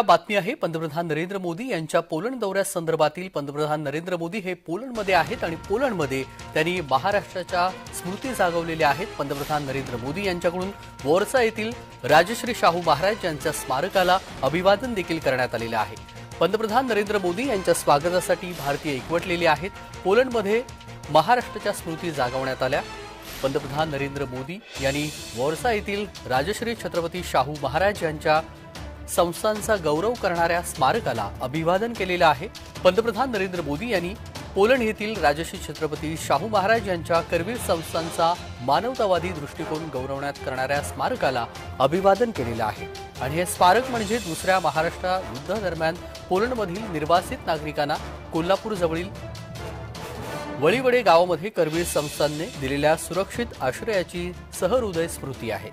बातमी आहे पंतप्रधान नरेंद्र मोदी यांच्या पोलंड दौऱ्यासंदर्भातील। पंतप्रधान नरेंद्र मोदी हे पोलंडमध्ये आहेत आणि पोलंडमध्ये त्यांनी महाराष्ट्राच्या स्मृती जागवलेल्या आहेत। पंतप्रधान नरेंद्र मोदी यांच्याकडून वॉर्सा येथील राजश्री शाहू महाराज यांच्या स्मारकाला अभिवादन देखील करण्यात आलेले आहे। पंतप्रधान नरेंद्र मोदी यांच्या स्वागतासाठी भारतीय एकवटलेले आहेत। पोलंडमध्ये महाराष्ट्राच्या स्मृती जागवण्यात आल्या। पंतप्रधान नरेंद्र मोदी यांनी वॉर्सा येथील राजश्री छत्रपती शाहू महाराज यांच्या संस्थांचा गौरव करणाऱ्या स्मारकाला अभिवादन केलेलं आहे। पंतप्रधान नरेंद्र मोदी यांनी पोलंड येथील राजश्री छत्रपती शाहू महाराज यांच्या करवीर संस्थांचा मानवतावादी दृष्टिकोन गौरवण्यात करणाऱ्या स्मारकाला अभिवादन केलेलं आहे। आणि हे स्मारक म्हणजे दुसऱ्या महाराष्ट्र युद्धादरम्यान पोलंडमधील निर्वासित नागरिकांना कोल्हापूर जवळील वळीवडे गावामध्ये करवीर संस्थांनी दिलेल्या सुरक्षित आश्रयाची सहृदय स्मृती आहे।